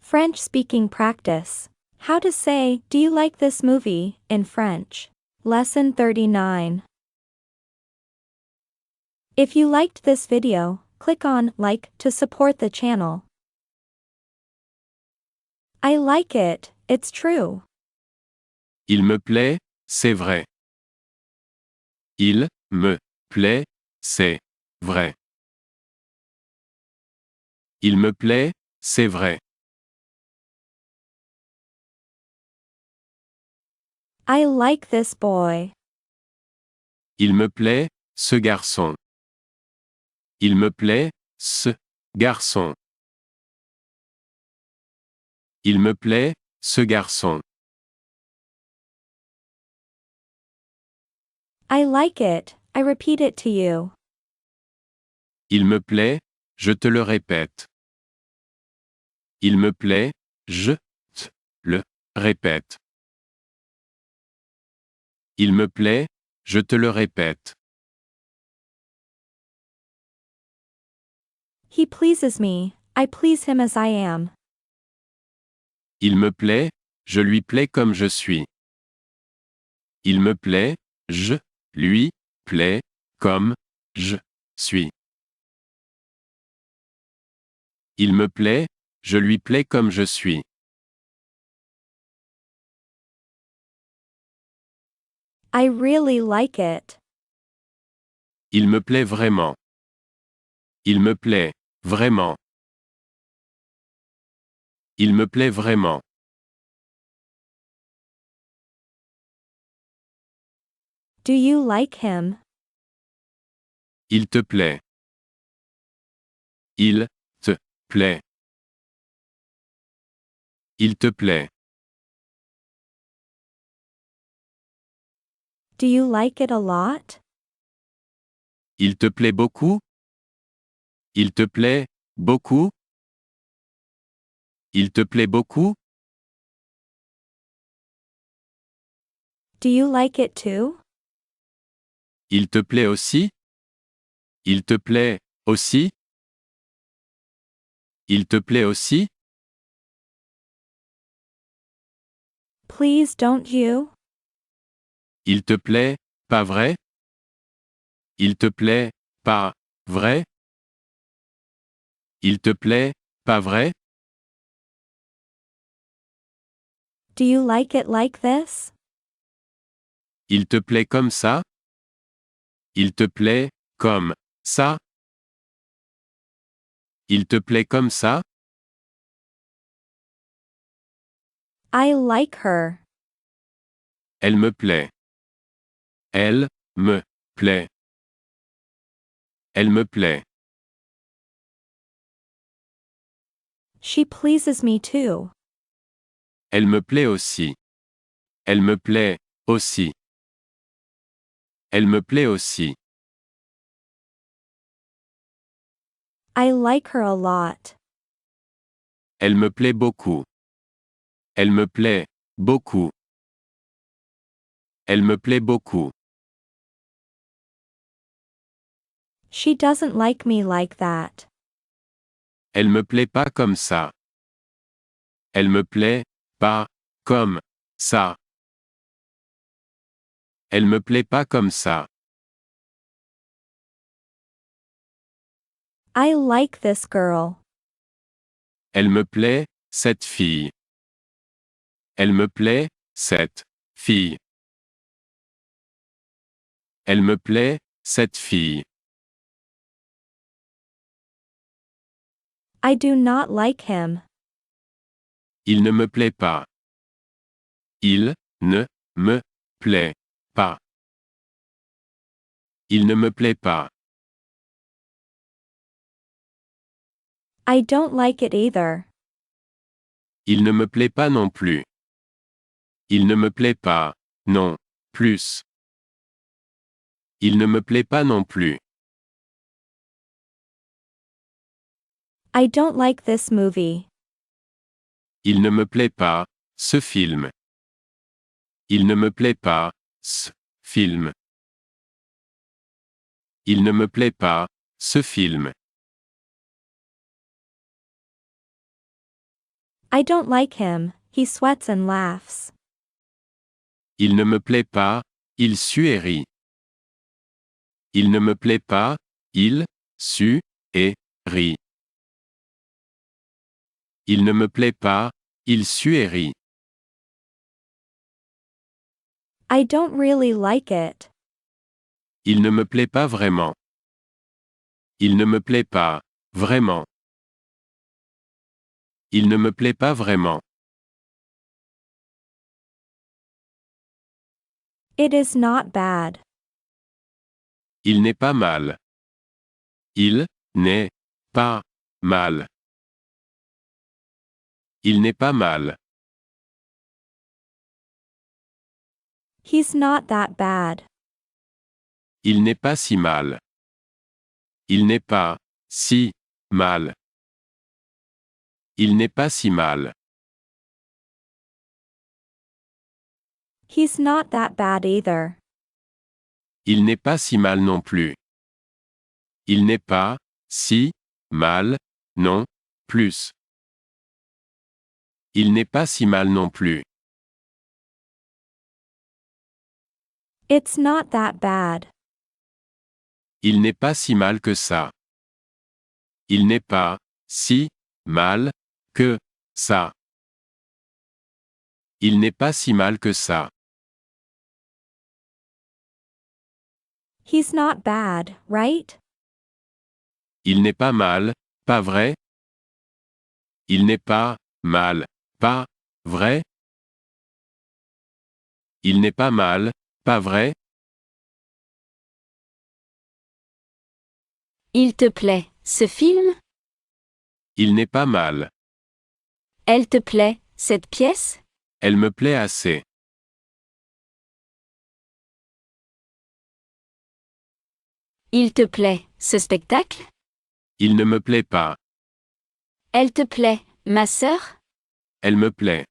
French speaking practice. How to say, "Do you like this movie?" in French. Lesson 39. If you liked this video, click on like to support the channel. I like it, it's true. Il me plaît, c'est vrai. Il me plaît, c'est vrai. Il me plaît, c'est vrai. I like this boy. Il me plaît, ce garçon. Il me plaît, ce garçon. Il me plaît, ce garçon. I like it, I repeat it to you. Il me plaît, je te le répète. Il me plaît, je te le répète. Il me plaît, je te le répète. He pleases me, I please him as I am. Il me plaît, je lui plais comme je suis. Il me plaît, je lui plais comme je suis. Il me plaît, je lui plais comme je suis. I really like it. Il me plaît vraiment. Il me plaît, vraiment. Il me plaît vraiment. Do you like him? Il te plaît. Il te plaît. Il te plaît. Do you like it a lot? Il te plaît beaucoup? Il te plaît, beaucoup? Il te plaît beaucoup? Do you like it too? Il te plaît aussi? Il te plaît, aussi? Il te plaît aussi? Please don't you? Il te plaît, pas vrai? Il te plaît, pas vrai? Il te plaît, pas vrai? Do you like it like this? Il te plaît comme ça? Il te plaît, comme ça? Il te plaît comme ça? I like her. Elle me plaît. Elle me plaît. Elle me plaît. She pleases me too. Elle me plaît aussi. Elle me plaît, aussi. Elle me plaît aussi. I like her a lot. Elle me plaît beaucoup. Elle me plaît, beaucoup. Elle me plaît beaucoup. She doesn't like me like that. Elle me plaît pas comme ça. Elle me plaît, pas, comme, ça. Elle me plaît pas comme ça. I like this girl. Elle me plaît, cette fille. Elle me plaît, cette fille. Elle me plaît, cette fille. I do not like him. Il ne me plaît pas. Il ne me plaît pas. Il ne me plaît pas. I don't like it either. Il ne me plaît pas non plus. Il ne me plaît pas, non, plus. Il ne me plaît pas non plus. I don't like this movie. Il ne me plaît pas, ce film. Il ne me plaît pas, ce film. Il ne me plaît pas, ce film. I don't like him, he sweats and laughs. Il ne me plaît pas, il sue et rit. Il ne me plaît pas, il sue et rit. Il ne me plaît pas, il sue et rit. I don't really like it. Il ne me plaît pas vraiment. Il ne me plaît pas, vraiment. Il ne me plaît pas vraiment. It is not bad. Il n'est pas mal. Il n'est pas mal. Il n'est pas mal. He's not that bad. Il n'est pas si mal. Il n'est pas si mal. Il n'est pas si mal. He's not that bad either. Il n'est pas si mal non plus. Il n'est pas si mal non plus. Il n'est pas si mal non plus. It's not that bad. Il n'est pas si mal que ça. Il n'est pas si mal que ça. Il n'est pas si mal que ça. He's not bad, right? Il n'est pas mal, pas vrai? Il n'est pas mal, pas vrai? Il n'est pas mal, pas vrai? Il te plaît, ce film? Il n'est pas mal. Elle te plaît, cette pièce? Elle me plaît assez. Il te plaît, ce spectacle? Il ne me plaît pas. Elle te plaît, ma sœur? Elle me plaît.